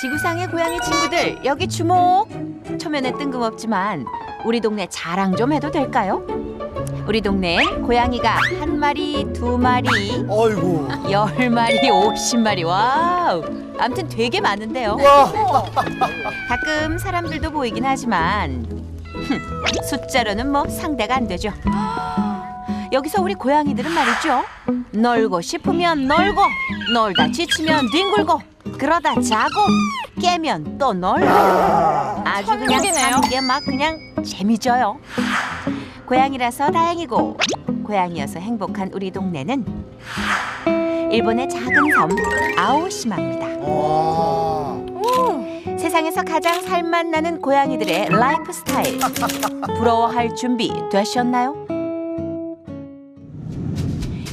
지구상의 고양이 친구들 여기 주목! 초면에 뜬금없지만 우리 동네 자랑 좀 해도 될까요? 우리 동네엔 고양이가 1마리, 2마리, 어이구. 10마리, 50마리. 와우! 아무튼 되게 많은데요. 와. 가끔 사람들도 보이긴 하지만 숫자로는 뭐 상대가 안 되죠. 여기서 우리 고양이들은 말이죠. 놀고 싶으면 놀고, 놀다 지치면 뒹굴고, 그러다 자고, 깨면 또 놀고. 아주 그냥 사는 게 막 그냥 재미져요. 고양이라서 다행이고 고양이여서 행복한 우리 동네는 일본의 작은 섬 아오시마입니다. 세상에서 가장 살맛 나는 고양이들의 라이프 스타일 부러워할 준비 되셨나요?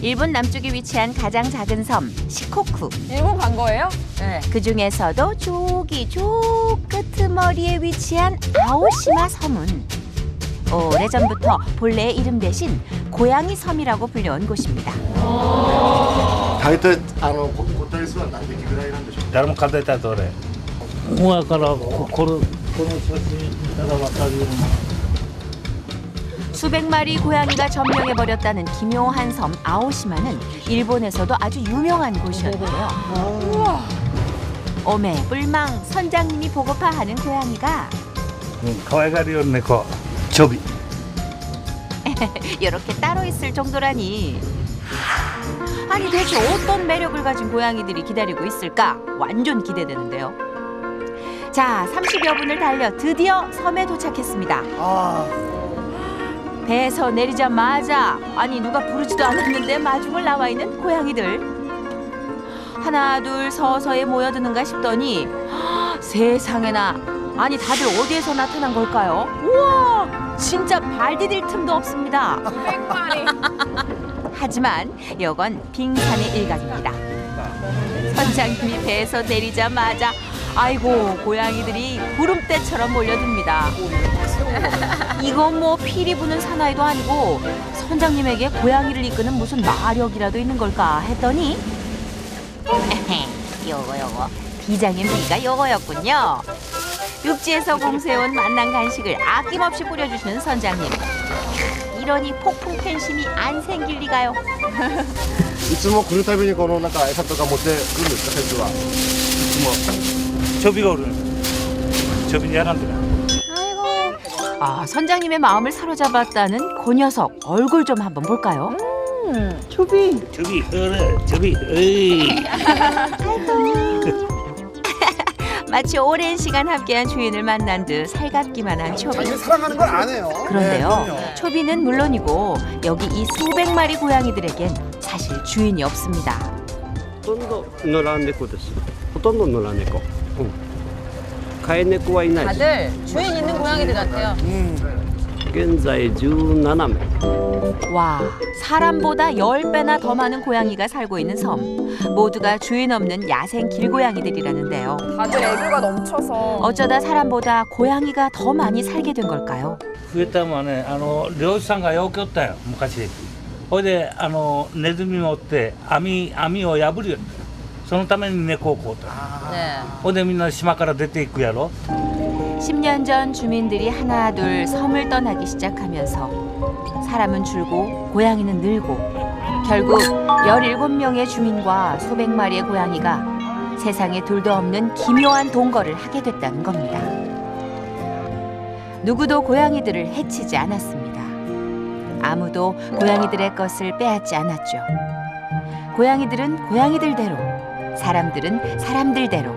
일본 남쪽에 위치한 가장 작은 섬 시코쿠. 일본 간 거예요? 네. 그 중에서도 저기 저 끄트머리에 위치한 아오시마 섬은 오래전부터 본래의 이름 대신 고양이 섬이라고 불려온 곳입니다. 大体個体数は何匹ぐらいなんでしょうか。誰も数えたらどれもうだからこの写真見たらわかるように 수백 마리 고양이가 점령해버렸다는 기묘한 섬 아오시마는 일본에서도 아주 유명한 곳이었는데요. 오메 뿔망 선장님이 보고파하는 고양이가 可愛がるような猫チョビ 이렇게 따로 있을 정도라니. 아니 대체 어떤 매력을 가진 고양이들이 기다리고 있을까? 완전 기대되는데요. 자, 30여 분을 달려 드디어 섬에 도착했습니다. 배에서 내리자마자 아니 누가 부르지도 않았는데 마중을 나와 있는 고양이들. 하나 둘 서서히 모여드는가 싶더니 세상에나, 아니 다들 어디에서 나타난 걸까요? 우와, 진짜 발 디딜 틈도 없습니다. 100마리. 하지만 이건 빙산의 일각입니다. 선장님이 배에서 내리자마자 아이고 고양이들이 구름대처럼 몰려듭니다. 이건 뭐 피리 부는 사나이도 아니고 선장님에게 고양이를 이끄는 무슨 마력이라도 있는 걸까 했더니 요거 비장의 무기가 요거였군요. 육지에서 공수해온 만난 간식을 아낌없이 뿌려주시는 선장님. 이러니 폭풍 팬심이 안 생길 리가요. いつも来るたびにこのなんか餌とか持ってくるんですか、船長は。チョビがおるチョビにやらんでな 아, 선장님의 마음을 사로잡았다는 그 녀석 얼굴 좀 한번 볼까요? チョビほらチョビ어이 마치 오랜 시간 함께한 주인을 만난 듯 살갑기만 한 초비. 자기를 사랑하는 걸 안 해요. 그런데요, 네, 그럼요. 초비는 물론이고 여기 이 수백 마리 고양이들에겐 사실 주인이 없습니다. ほとんど野良猫です。ほとんど野良猫。飼い猫はいないです。 다들 주인 있는 고양이들 같아요. 現在17名。 와, 사람보다 10배나 더 많은 고양이가 살고 있는 섬. 모두가 주인 없는 야생 길고양이들이라는데요. 다들 애교가 넘쳐서. 어쩌다 사람보다 고양이가 더 많이 살게 된 걸까요? 増えたのはね漁師さんがよくおったよ昔ほいでネズミ持って網を破るよそのために猫を買うた 네. ほいでみんな島から出ていくやろ 10년 전 주민들이 하나 둘 섬을 떠나기 시작하면서 사람은 줄고 고양이는 늘고 결국 17명의 주민과 수백 마리의 고양이가 세상에 둘도 없는 기묘한 동거를 하게 됐다는 겁니다. 누구도 고양이들을 해치지 않았습니다. 아무도 고양이들의 것을 빼앗지 않았죠. 고양이들은 고양이들대로, 사람들은 사람들대로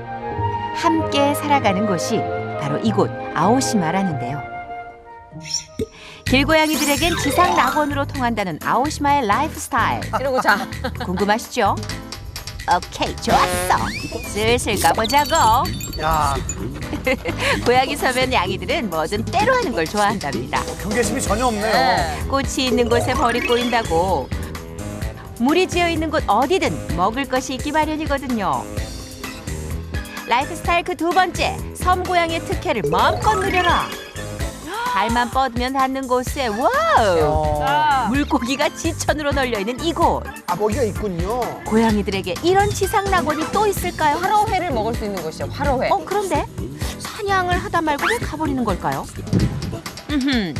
함께 살아가는 곳이 바로 이곳 아오시마라는데요. 길고양이들에겐 지상 낙원으로 통한다는 아오시마의 라이프 스타일. 이러고 자. 궁금하시죠? 오케이, 좋았어. 슬슬 가보자고. 야, 고양이 섬의 양이들은 뭐든 때로 하는 걸 좋아한답니다. 경계심이 전혀 없네요. 네. 꽃이 있는 곳에 벌이 꼬인다고 물이 지어 있는 곳 어디든 먹을 것이 있기 마련이거든요. 라이프 스타일 그 두 번째, 섬 고양이의 특혜를 마음껏 누려라. 발만 뻗으면 닿는 곳에 와우! 자, 물고기가 지천으로 널려있는 이곳. 아, 먹이가 있군요. 고양이들에게 이런 지상 낙원이 또 있을까요? 화로회를 먹을 수 있는 곳이요. 화로회. 그런데 사냥을 하다 말고 왜 가버리는 걸까요?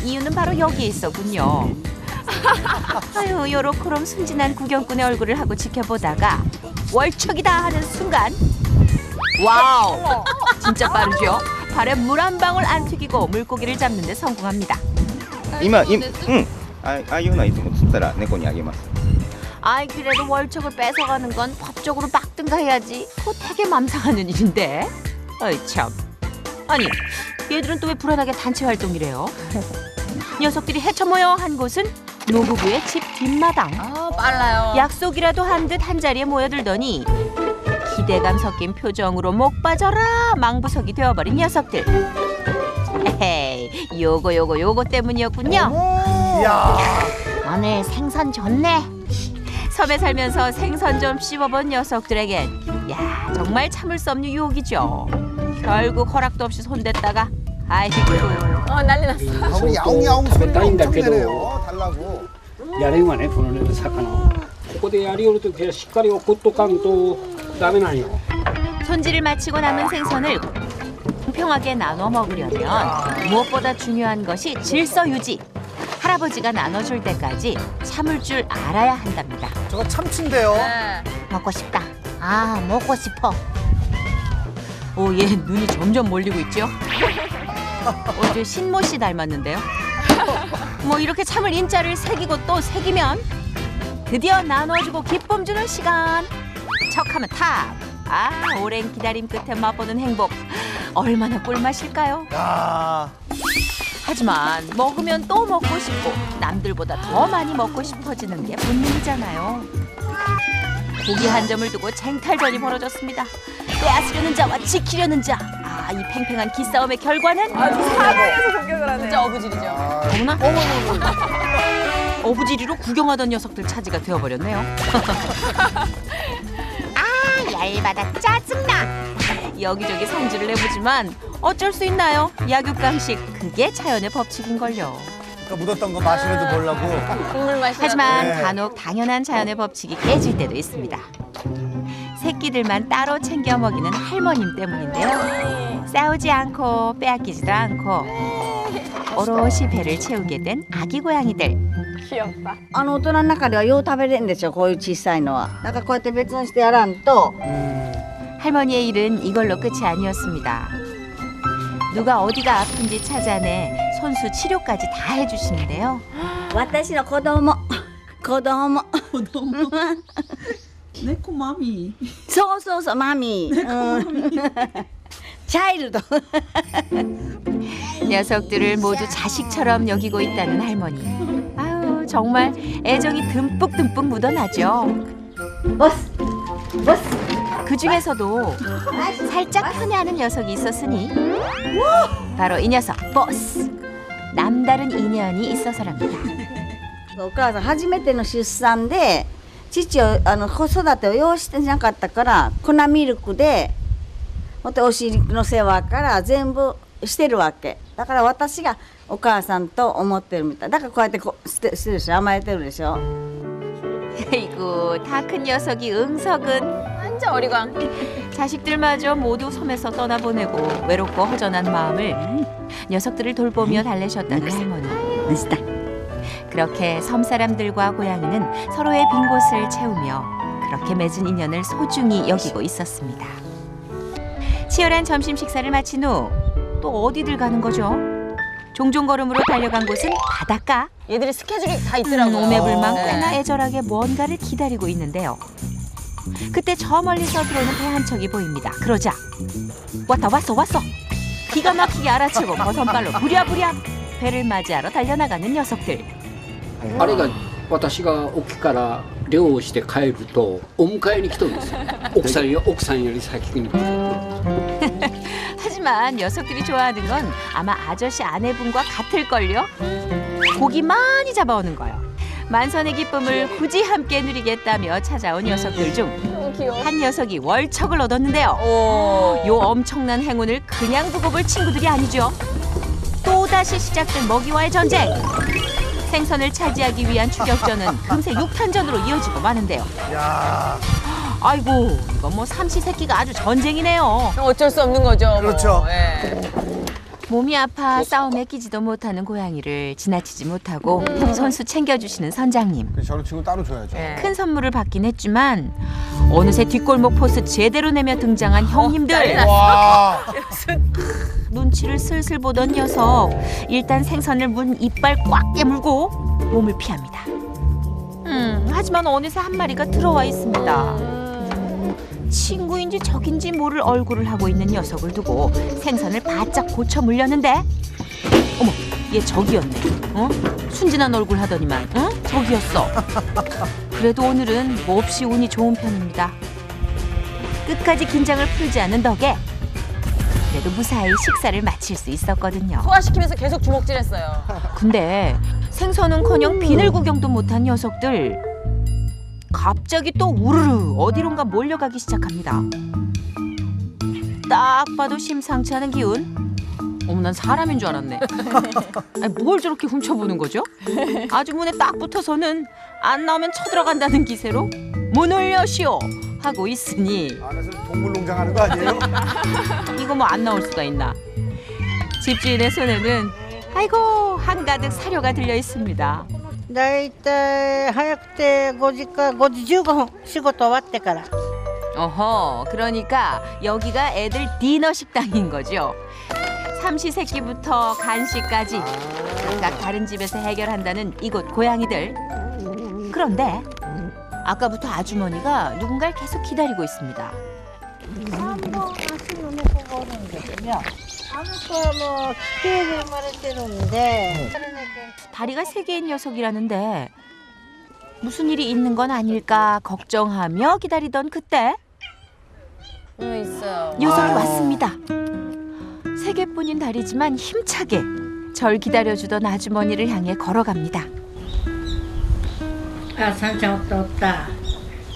이유는 바로 여기에 있었군요. 아유, 요렇게럼 순진한 구경꾼의 얼굴을 하고 지켜보다가 월척이다 하는 순간 와우! 진짜 빠르죠? 발에 물 한 방울 안 튀기고 물고기를 잡는 데 성공합니다. 今ああいうのはいつも釣ったら猫にあげます。 아이, 그래도 월척을 뺏어가는 건 법적으로 막든가 해야지. 그거 되게 맘상하는 일인데. 어이 참. 아니, 얘들은 또 왜 불안하게 단체 활동이래요? 녀석들이 헤쳐 모여 한 곳은 노부부의 집 뒷마당. 아, 빨라요. 약속이라도 한 듯 한자리에 모여들더니 기대감 섞인 표정으로 목 빠져라 망부석이 되어버린 녀석들. 에헤이, 요거 때문이었군요. 이야. 오늘 생선 좋네. 섬에 살면서 생선 좀 씹어본 녀석들에겐 야, 정말 참을 수 없는 유혹이죠. 결국 허락도 없이 손댔다가 아이고. 난리 났어. 아, 우리 야옹야옹 소리가 엄청 食べたいんだけど。 내네요. 달라고. やれんわね、このね、魚を。ここでやりよるときはしっかり送っとかんとダメなんよ。 손질을 마치고 남은 생선을 공평하게 나눠 먹으려면 무엇보다 중요한 것이 질서 유지. 할아버지가 나눠줄 때까지 참을 줄 알아야 한답니다. 저거 참치인데요. 네. 먹고 싶다. 아, 먹고 싶어. 오, 얘 눈이 점점 몰리고 있죠? 저 신모 씨 닮았는데요? 뭐 이렇게 참을 인자를 새기고 또 새기면 드디어 나눠주고 기쁨 주는 시간. 척하면 탑. 아, 오랜 기다림 끝에 맛보는 행복. 얼마나 꿀맛일까요? 야. 하지만 먹으면 또 먹고 싶고 남들보다 더 많이 먹고 싶어지는 게 본능이잖아요. 고기 한 점을 두고 쟁탈전이 벌어졌습니다. 빼앗으려는 자와 지키려는 자. 아, 이 팽팽한 기싸움의 결과는 사방에서 공격을 하네. 진짜 어부질이죠. 어머나? 어부지리로 구경하던 녀석들 차지가 되어버렸네요. 아, 얇아다 짜증나. 여기저기 성질을 내보지만 어쩔 수 있나요? 약육강식, 그게 자연의 법칙인걸요. 그러니까 묻었던 거 마시면도 보려고. 국물 맛이. 하지만 네. 간혹 당연한 자연의 법칙이 깨질 때도 있습니다. 새끼들만 따로 챙겨 먹이는 할머님 때문인데요. 싸우지 않고 빼앗기지도 않고 오롯이 배를 채우게 된 아기 고양이들. 귀엽다. 大人の中ではよう食べれるんですよ、こういう小さいのは。だからこうやって別にしてやらんと。 할머니의 일은 이걸로 끝이 아니었습니다. 누가 어디가 아픈지 찾아내 손수 치료까지 다 해주시는데요. 私の子供。子供。猫マミー。そうそうそう、マミー。チャイルド。 녀석들을 모두 자식처럼 여기고 있다는 할머니. 아유, 정말 애정이 듬뿍듬뿍 묻어나죠. 보스. 보스. 그 중에서도 살짝 편애하는 녀석이 있었으니 바로 이 녀석 보스. 남다른 인연이 있어서랍니다. お母さん初めての出産で父を子育てをようしてなかったから粉ミルクでまたお尻の世話から全部してるわけだから私がお母さんと思ってるみたいだからこうやってしてるでしょ甘えてるでしょ 아이고, 다 큰 녀석이 응석은 완전 어리광. 자식들마저 모두 섬에서 떠나보내고 외롭고 허전한 마음을 녀석들을 돌보며 달래셨다는 할머니. 그렇게 섬 사람들과 고양이는 서로의 빈 곳을 채우며 그렇게 맺은 인연을 소중히 여기고 있었습니다. 치열한 점심 식사를 마친 후 또 어디들 가는 거죠? 종종 걸음으로 달려간 곳은 바닷가. 얘들이 스케줄이 다 있더라고요. 오매불망 네. 꽤나 애절하게 뭔가를 기다리고 있는데요. 그때 저 멀리서 들어오는 배 한 척이 보입니다. 그러자 왔어. 기가 막히게 알아채고 버선발로 부랴부랴 배를 맞이하러 달려나가는 녀석들. あれが私が沖から漁をして帰るとお迎えに来たんですよ。奥さんより先に。 하지만 녀석들이 좋아하는 건 아마 아저씨 아내분과 같을걸요. 고기 많이 잡아오는 거요. 만선의 기쁨을 굳이 함께 누리겠다며 찾아온 녀석들 중 너무 귀여워. 한 녀석이 월척을 얻었는데요. 오. 요 엄청난 행운을 그냥 두고 볼 친구들이 아니죠. 또 다른 또다시 시작된 먹이와의 전쟁. 생선을 차지하기 위한 추격전은 금세 육탄전으로 이어지고 마는데요. 야, 아이고, 이건 뭐 삼시세끼가 아주 전쟁이네요. 어쩔 수 없는 거죠. 뭐. 그렇죠. 예. 몸이 아파 싸움에 끼지도 못하는 고양이를 지나치지 못하고 선수 챙겨주시는 선장님. 저런 친구 따로 줘야죠. 예. 큰 선물을 받긴 했지만 어느새 뒷골목 포스 제대로 내며 등장한 형님들. 와, 눈치를 슬슬 보던 녀석. 일단 생선을 문 이빨 꽉 깨물고 몸을 피합니다. 하지만 어느새 한 마리가 들어와 있습니다. 친구인지 적인지 모를 얼굴을 하고 있는 녀석을 두고 생선을 바짝 고쳐 물렸는데, 어머, 얘 적이었네. 순진한 얼굴 하더니만 적이었어. 그래도 오늘은 몹시 운이 좋은 편입니다. 끝까지 긴장을 풀지 않은 덕에 그래도 무사히 식사를 마칠 수 있었거든요. 소화시키면서 계속 주먹질했어요. 근데 생선은커녕 비늘 구경도 못한 녀석들, 갑자기 또 우르르 어디론가 몰려가기 시작합니다. 딱 봐도 심상치 않은 기운. 어머, 난 사람인 줄 알았네. 아니, 뭘 저렇게 훔쳐보는 거죠? 아주 문에 딱 붙어서는 안 나오면 쳐들어간다는 기세로 문을 여시오 하고 있으니 안에서 동물농장 하는 거 아니에요? 이거 뭐 안 나올 수가 있나. 집주인의 손에는 아이고 한가득 사료가 들려 있습니다. だいたい早くて5時か5時15分仕事終わってから 어허, 그러니까 여기가 애들 디너 식당인 거죠. 삼시세끼부터 간식까지 각각 다른 집에서 해결한다는 이곳 고양이들. 그런데 아까부터 아주머니가 누군가를 계속 기다리고 있습니다. 3本足の猫がおるんですよ。あの子はもう奇形で生まれてるんで、それだけ 다리가 3개인 녀석이라는데 무슨 일이 있는 건 아닐까 걱정하며 기다리던 그때 있어요. 녀석이 왔습니다. 3개뿐인 다리지만 힘차게 절 기다려주던 아주머니를 향해 걸어갑니다. あ、サンちゃんおったおった。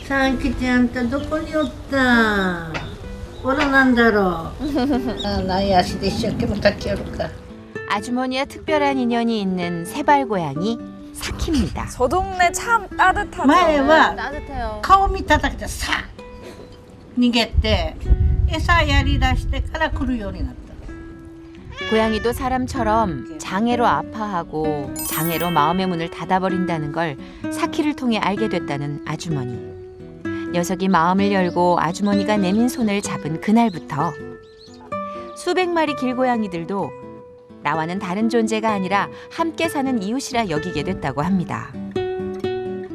サンキちゃんってどこにおった。おらなんだろう。あ、ない足で一生懸命立ち寄るか。 아주머니와 특별한 인연이 있는 세발 고양이 사키입니다. 저 동네 참 따뜻하죠. 前は 따뜻해요. 顔見ただけでさ逃げて餌やりだしてから来るようになった。 고양이도 사람처럼 장애로 아파하고 장애로 마음의 문을 닫아버린다는 걸 사키를 통해 알게 됐다는 아주머니. 녀석이 마음을 열고 아주머니가 내민 손을 잡은 그날부터 수백 마리 길고양이들도 나와는 다른 존재가 아니라 함께 사는 이웃이라 여기게 됐다고 합니다.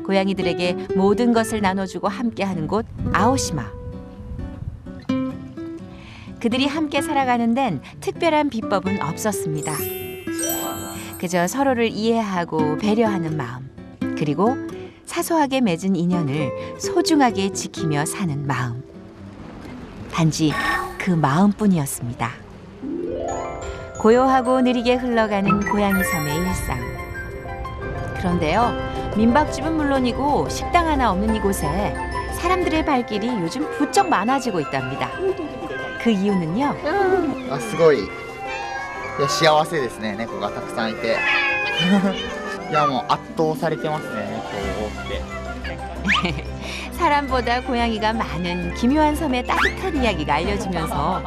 고양이들에게 모든 것을 나눠주고 함께하는 곳 아오시마. 그들이 함께 살아가는 데는 특별한 비법은 없었습니다. 그저 서로를 이해하고 배려하는 마음, 그리고 사소하게 맺은 인연을 소중하게 지키며 사는 마음. 단지 그 마음뿐이었습니다. 고요하고 느리게 흘러가는 고양이 섬의 일상. 그런데요, 민박집은 물론이고 식당 하나 없는 이곳에 사람들의 발길이 요즘 부쩍 많아지고 있답니다. 그 이유는요. あ、すごい。いや、幸せですね。猫がたくさんいて。いや、もう圧倒されてますね。猫多くて。 사람보다 고양이가 많은 기묘한 섬의 따뜻한 이야기가 알려지면서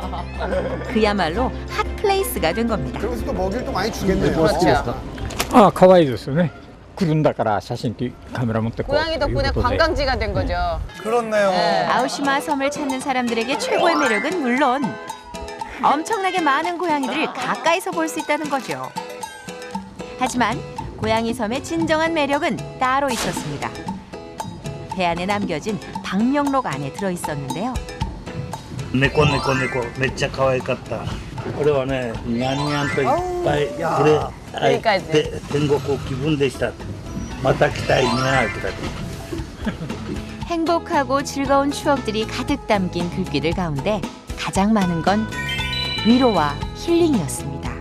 그야말로 핫플레이스가 된 겁니다. 그러면서 또 먹이를 또 많이 주겠네요. 그렇죠. ああ、可愛いですよね。来るんだから写真カメラ持ってこう 고양이 덕분에 ということで 관광지가 된 거죠. 그렇네요. 네. 아오시마 섬을 찾는 사람들에게 최고의 매력은 물론 엄청나게 많은 고양이들을 가까이서 볼 수 있다는 거죠. 하지만 고양이 섬의 진정한 매력은 따로 있었습니다. 배 안에 남겨진 방명록 안에 들어 있었는데요. 猫めっちゃ可愛かったこれはねにゃんにゃんといっぱいやこれ繰り返しで天国気分でしたまた来たいねって 행복하고 즐거운 추억들이 가득 담긴 글귀들 가운데 가장 많은 건 위로와 힐링이었습니다.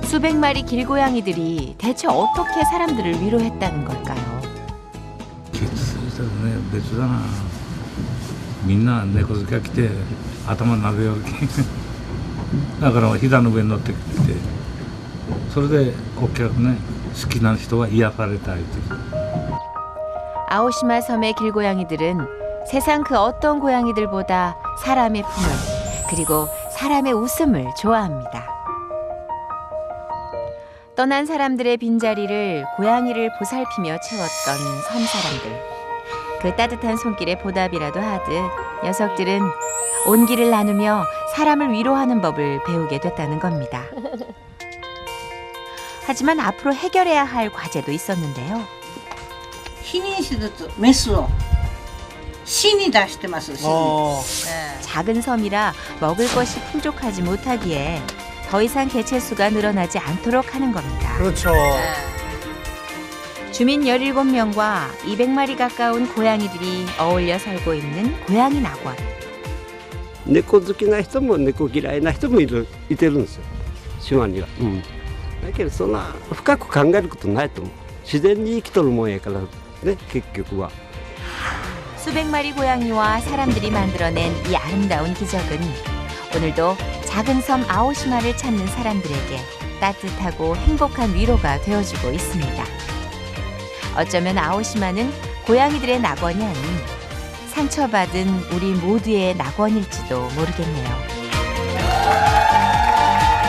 수백 마리 길고양이들이 대체 어떻게 사람들을 위로했다는 걸까요? 別だなみんな猫好きが来て頭撫でよるけだから膝の上に乗ってきてそれでお客ね好きな人は癒されたいって 아오시마 섬의 길고양이들은 세상 그 어떤 고양이들보다 사람의 품을 그리고 사람의 웃음을 좋아합니다. 떠난 사람들의 빈자리를 고양이를 보살피며 채웠던 섬 사람들. 그 따뜻한 손길에 보답이라도 하듯 녀석들은 온기를 나누며 사람을 위로하는 법을 배우게 됐다는 겁니다. 하지만 앞으로 해결해야 할 과제도 있었는데요. 避妊手術メスを死に出してます。死に。 작은 섬이라 먹을 것이 풍족하지 못하기에 더 이상 개체수가 늘어나지 않도록 하는 겁니다. 그렇죠. 주민 17명과 200마리 가까운 고양이들이 어울려 살고 있는 고양이 낙원. 猫好きな人も猫嫌いな人もいてるんですよ島には、だけどそんな深く考えることないと思う自然に生きとるもんやからね結局は 수백 마리 고양이와 사람들이 만들어낸 이 아름다운 기적은 오늘도 작은 섬 아오시마를 찾는 사람들에게 따뜻하고 행복한 위로가 되어주고 있습니다. 어쩌면 아오시마는 고양이들의 낙원이 아닌 상처받은 우리 모두의 낙원일지도 모르겠네요.